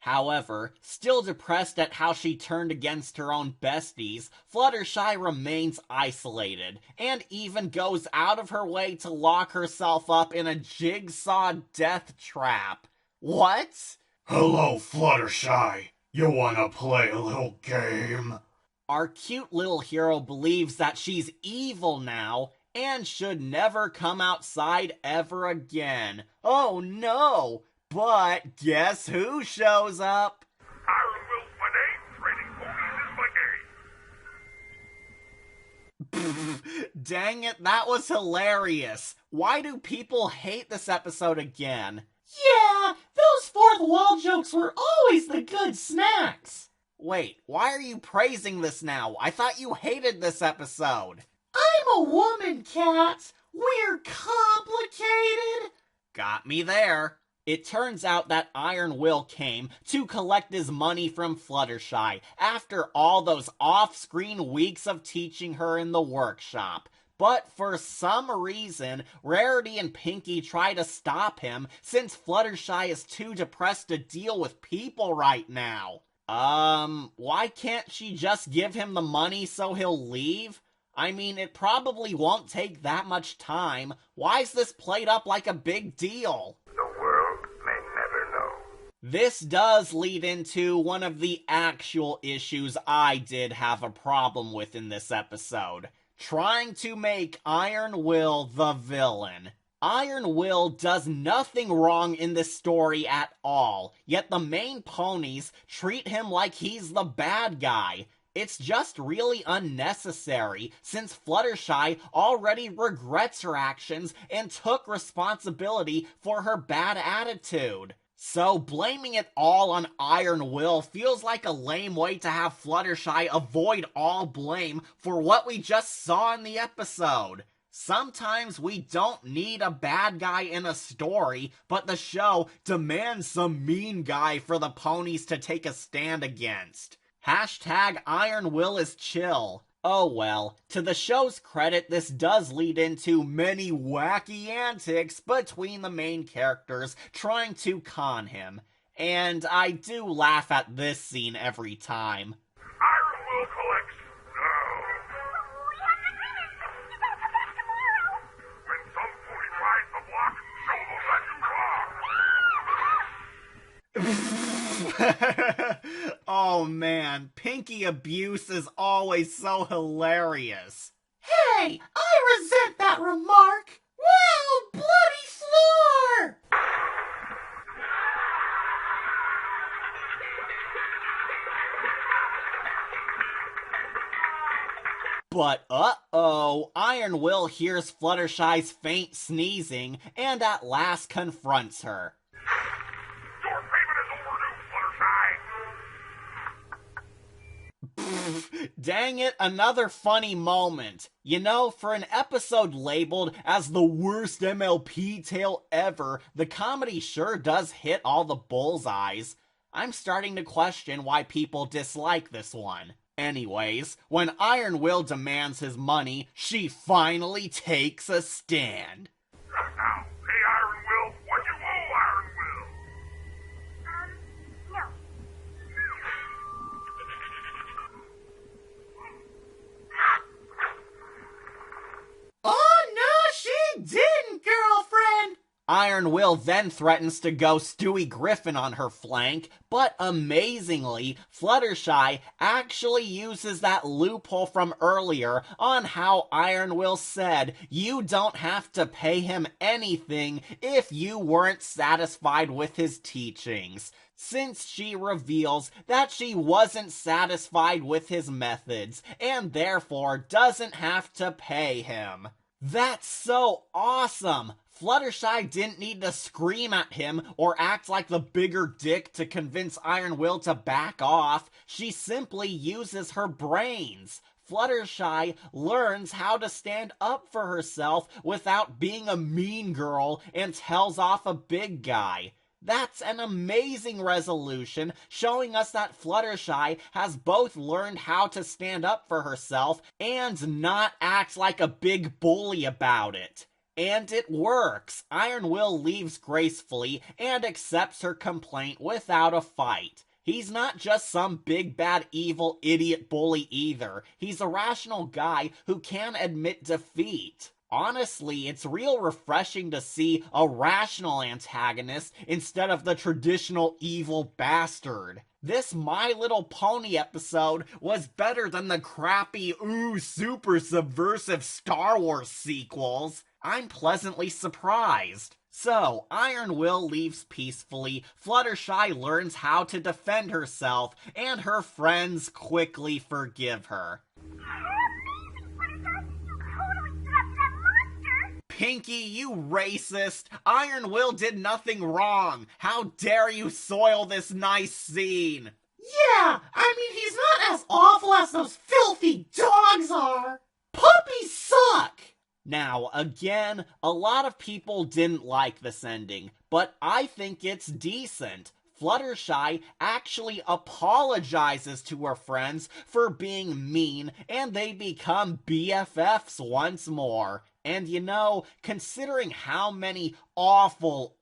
However, still depressed at how she turned against her own besties, Fluttershy remains isolated, and even goes out of her way to lock herself up in a jigsaw death trap. What? Hello, Fluttershy. You wanna play a little game? Our cute little hero believes that she's evil now, and should never come outside ever again. Oh no! But guess who shows up? Iron Will 1A, training ponies is my game. Dang it, that was hilarious. Why do people hate this episode again? Yeah, those fourth wall jokes were always the good snacks. Wait, why are you praising this now? I thought you hated this episode. I'm a woman, Cat. We're complicated. Got me there. It turns out that Iron Will came to collect his money from Fluttershy after all those off-screen weeks of teaching her in the workshop. But for some reason, Rarity and Pinkie try to stop him since Fluttershy is too depressed to deal with people right now. Why can't she just give him the money so he'll leave? I mean, it probably won't take that much time. Why is this played up like a big deal? The world may never know. This does lead into one of the actual issues I did have a problem with in this episode. Trying to make Iron Will the villain. Iron Will does nothing wrong in this story at all, yet the main ponies treat him like he's the bad guy. It's just really unnecessary, since Fluttershy already regrets her actions and took responsibility for her bad attitude. So blaming it all on Iron Will feels like a lame way to have Fluttershy avoid all blame for what we just saw in the episode. Sometimes we don't need a bad guy in a story, but the show demands some mean guy for the ponies to take a stand against. Hashtag Iron Will is chill. Oh well, to the show's credit, this does lead into many wacky antics between the main characters trying to con him. And I do laugh at this scene every time. Iron Will collects now. We have an agreement. You gotta come back tomorrow. When some pony rides the block, show them that you are. Oh man, Pinkie abuse is always so hilarious. Hey, I resent that remark. Wow, bloody floor! But uh-oh, Iron Will hears Fluttershy's faint sneezing and at last confronts her. Your payment is overdue, Fluttershy. Dang it, another funny moment. You know, for an episode labeled as the worst MLP tale ever, the comedy sure does hit all the bullseyes. I'm starting to question why people dislike this one. Anyways, when Iron Will demands his money, she finally takes a stand. Now, pay Iron Will what you owe Iron Will. No. Oh, no, she didn't, girlfriend. Iron Will then threatens to go Stewie Griffin on her flank, but amazingly, Fluttershy actually uses that loophole from earlier on how Iron Will said you don't have to pay him anything if you weren't satisfied with his teachings, since she reveals that she wasn't satisfied with his methods and therefore doesn't have to pay him. That's so awesome! Fluttershy didn't need to scream at him or act like the bigger dick to convince Iron Will to back off. She simply uses her brains. Fluttershy learns how to stand up for herself without being a mean girl and tells off a big guy. That's an amazing resolution, showing us that Fluttershy has both learned how to stand up for herself and not act like a big bully about it. And it works. Iron Will leaves gracefully and accepts her complaint without a fight. He's not just some big bad evil idiot bully either. He's a rational guy who can admit defeat. Honestly, it's real refreshing to see a rational antagonist instead of the traditional evil bastard. This My Little Pony episode was better than the crappy, super subversive Star Wars sequels. I'm pleasantly surprised. So, Iron Will leaves peacefully, Fluttershy learns how to defend herself, and her friends quickly forgive her. Pinky, you racist! Iron Will did nothing wrong! How dare you soil this nice scene! Yeah, I mean, he's not as awful as those filthy dogs are. Puppies suck! Now, again, a lot of people didn't like this ending, but I think it's decent. Fluttershy actually apologizes to her friends for being mean, and they become BFFs once more. And you know, considering how many awful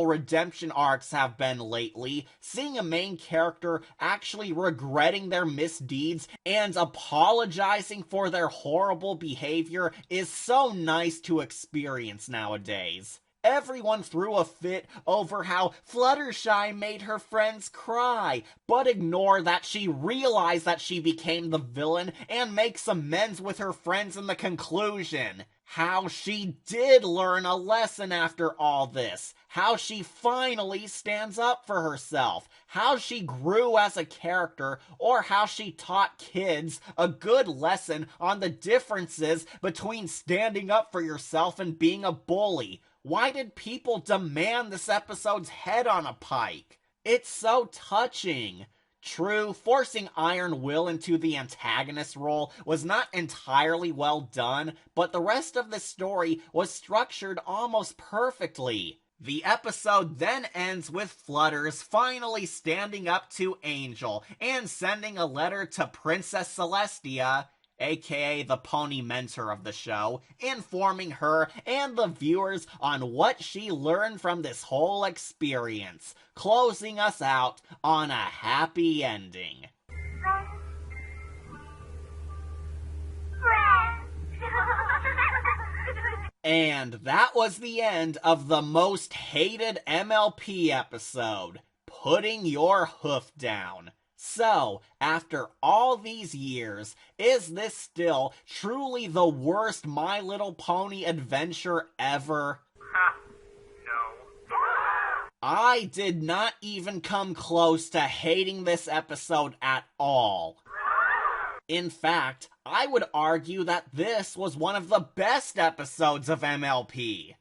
redemption arcs have been lately, seeing a main character actually regretting their misdeeds and apologizing for their horrible behavior is so nice to experience nowadays. Everyone threw a fit over how Fluttershy made her friends cry, but ignore that she realized that she became the villain and makes amends with her friends in the conclusion. How she did learn a lesson after all this. How she finally stands up for herself. How she grew as a character, or how she taught kids a good lesson on the differences between standing up for yourself and being a bully. Why did people demand this episode's head on a pike? It's so touching. True, forcing Iron Will into the antagonist role was not entirely well done, but the rest of the story was structured almost perfectly. The episode then ends with Flutters finally standing up to Angel and sending a letter to Princess Celestia, aka the pony mentor of the show, informing her and the viewers on what she learned from this whole experience, closing us out on a happy ending. And that was the end of the most hated MLP episode, Putting Your Hoof Down. So, after all these years, is this still truly the worst My Little Pony adventure ever? No. I did not even come close to hating this episode at all. In fact, I would argue that this was one of the best episodes of MLP.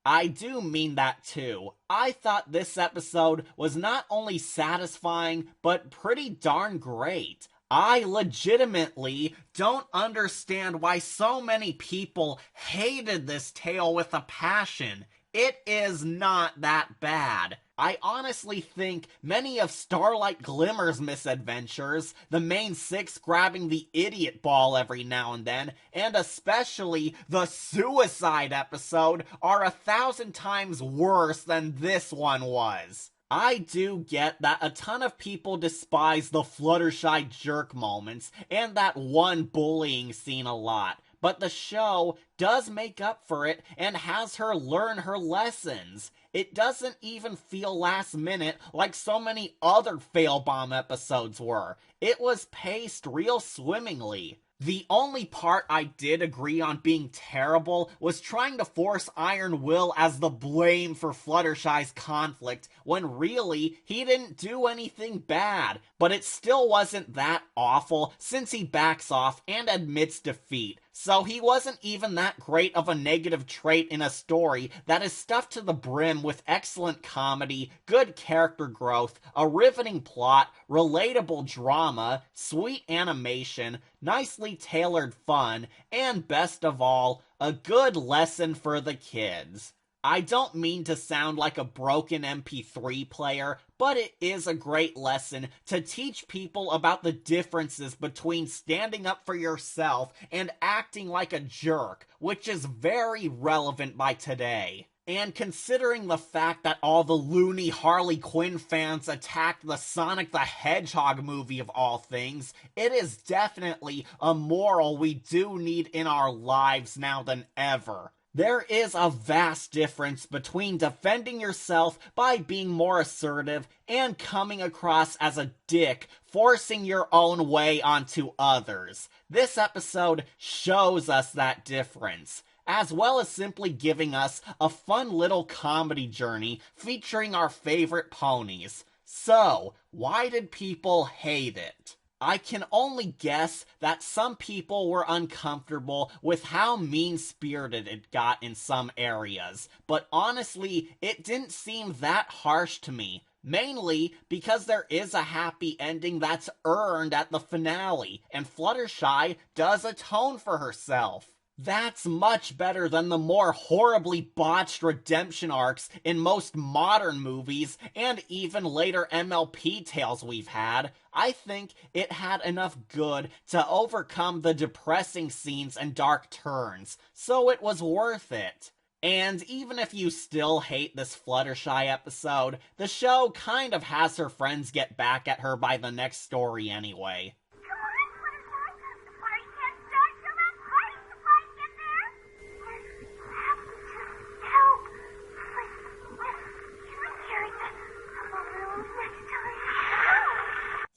I do mean that too. I thought this episode was not only satisfying, but pretty darn great. I legitimately don't understand why so many people hated this tale with a passion. It is not that bad. I honestly think many of Starlight Glimmer's misadventures, the main six grabbing the idiot ball every now and then, and especially the suicide episode, are 1,000 times worse than this one was. I do get that a ton of people despise the Fluttershy jerk moments and that one bullying scene a lot, but the show does make up for it and has her learn her lessons. It doesn't even feel last minute like so many other Fail Bomb episodes were. It was paced real swimmingly. The only part I did agree on being terrible was trying to force Iron Will as the blame for Fluttershy's conflict when really he didn't do anything bad, but it still wasn't that awful since he backs off and admits defeat. So he wasn't even that great of a negative trait in a story that is stuffed to the brim with excellent comedy, good character growth, a riveting plot, relatable drama, sweet animation, nicely tailored fun, and best of all, a good lesson for the kids. I don't mean to sound like a broken MP3 player, but it is a great lesson to teach people about the differences between standing up for yourself and acting like a jerk, which is very relevant by today. And considering the fact that all the loony Harley Quinn fans attacked the Sonic the Hedgehog movie of all things, it is definitely a moral we do need in our lives now than ever. There is a vast difference between defending yourself by being more assertive and coming across as a dick, forcing your own way onto others. This episode shows us that difference, as well as simply giving us a fun little comedy journey featuring our favorite ponies. So, why did people hate it? I can only guess that some people were uncomfortable with how mean-spirited it got in some areas, but honestly, it didn't seem that harsh to me. Mainly because there is a happy ending that's earned at the finale, and Fluttershy does atone for herself. That's much better than the more horribly botched redemption arcs in most modern movies and even later MLP tales we've had. I think it had enough good to overcome the depressing scenes and dark turns, so it was worth it. And even if you still hate this Fluttershy episode, the show kind of has her friends get back at her by the next story anyway.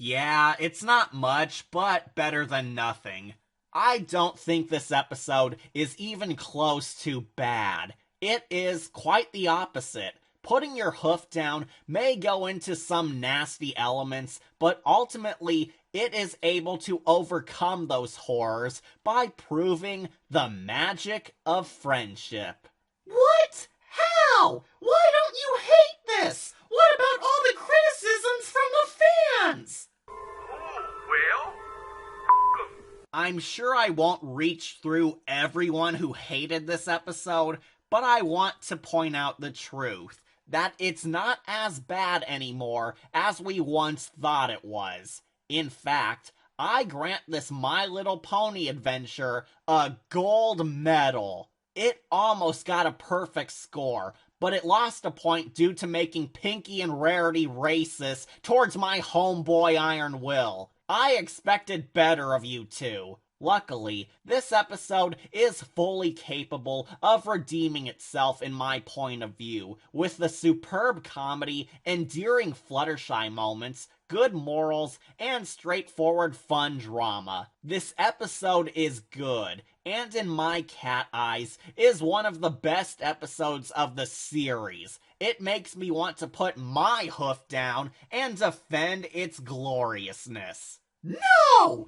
Yeah, it's not much, but better than nothing. I don't think this episode is even close to bad. It is quite the opposite. Putting your hoof down may go into some nasty elements, but ultimately it is able to overcome those horrors by proving the magic of friendship. What? How? Why don't you hate this? What about all the criticisms from the fans? Well, I'm sure I won't reach through everyone who hated this episode, but I want to point out the truth, that it's not as bad anymore as we once thought it was. In fact, I grant this My Little Pony adventure a gold medal. It almost got a perfect score, but it lost a point due to making Pinky and Rarity racist towards my homeboy Iron Will. I expected better of you two. Luckily, this episode is fully capable of redeeming itself in my point of view, with the superb comedy, endearing Fluttershy moments, good morals, and straightforward fun drama. This episode is good, and in my cat eyes, is one of the best episodes of the series. It makes me want to put my hoof down and defend its gloriousness. No! No!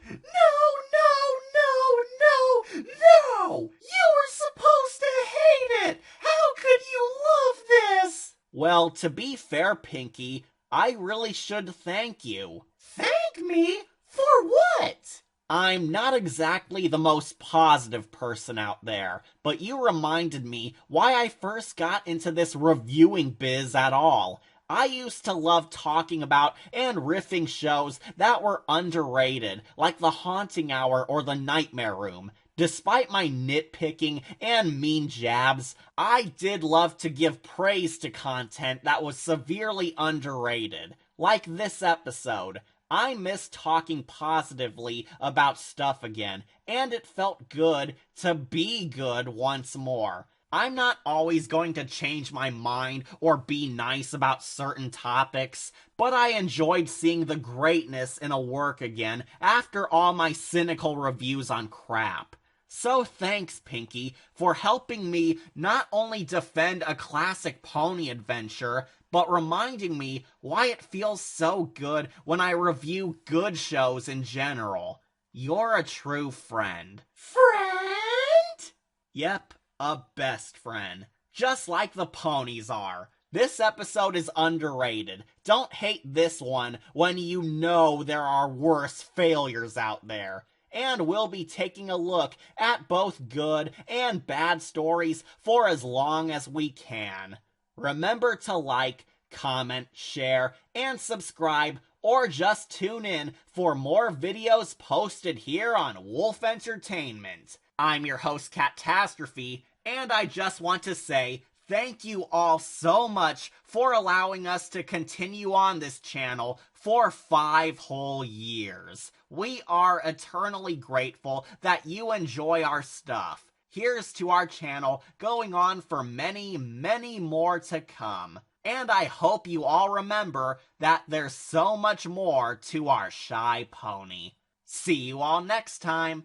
You were supposed to hate it! How could you love this? Well, to be fair, Pinky, I really should thank you. Thank me? For what? I'm not exactly the most positive person out there, but you reminded me why I first got into this reviewing biz at all. I used to love talking about and riffing shows that were underrated, like The Haunting Hour or The Nightmare Room. Despite my nitpicking and mean jabs, I did love to give praise to content that was severely underrated, like this episode. I miss talking positively about stuff again, and it felt good to be good once more. I'm not always going to change my mind or be nice about certain topics, but I enjoyed seeing the greatness in a work again after all my cynical reviews on crap. So thanks, Pinky, for helping me not only defend a classic pony adventure, but reminding me why it feels so good when I review good shows in general. You're a true friend. Friend? Yep, a best friend. Just like the ponies are. This episode is underrated. Don't hate this one when you know there are worse failures out there. And we'll be taking a look at both good and bad stories for as long as we can. Remember to like, comment, share, and subscribe, or just tune in for more videos posted here on Wolf Entertainment. I'm your host, Catastrophe, and I just want to say thank you all so much for allowing us to continue on this channel for 5 whole years. We are eternally grateful that you enjoy our stuff. Here's to our channel going on for many, many more to come. And I hope you all remember that there's so much more to our shy pony. See you all next time.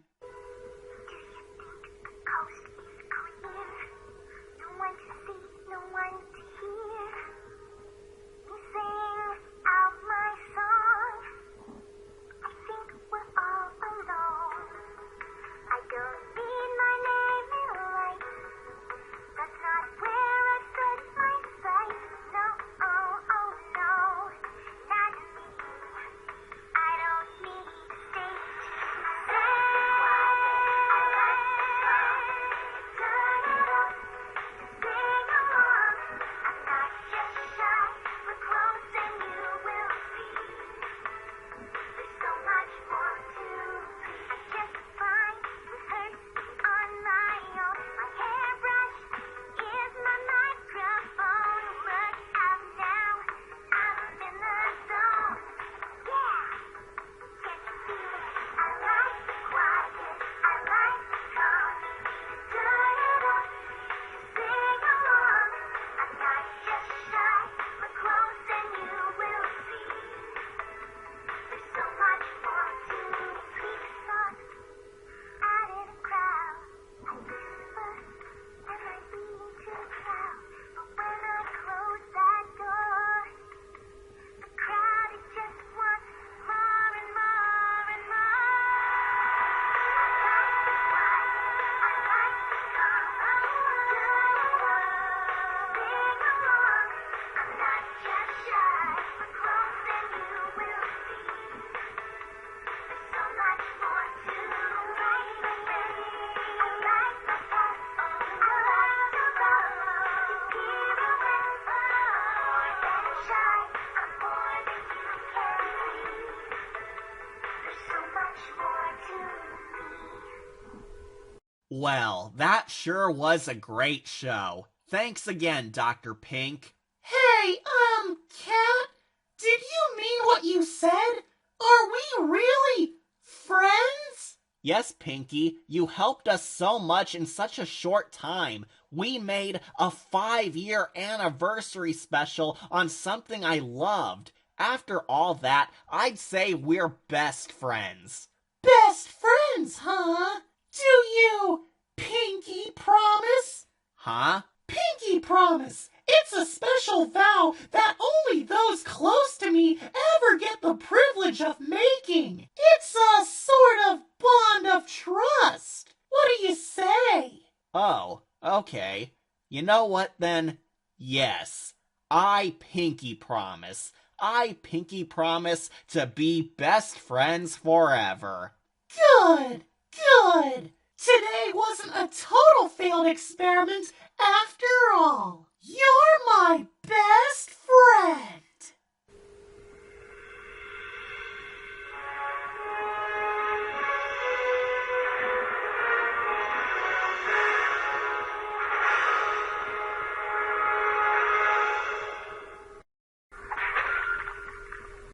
Well, that sure was a great show. Thanks again, Dr. Pink. Hey, Cat, did you mean what you said? Are we really friends? Yes, Pinky, you helped us so much in such a short time. We made a 5-year anniversary special on something I loved. After all that, I'd say we're best friends. Best friends, huh? Do you pinky promise? Huh? Pinky promise! It's a special vow that only those close to me ever get the privilege of making. It's a sort of bond of trust. What do you say? Oh, okay. You know what then? Yes, I pinky promise. I pinky promise to be best friends forever. Good, good. Today wasn't a total failed experiment after all.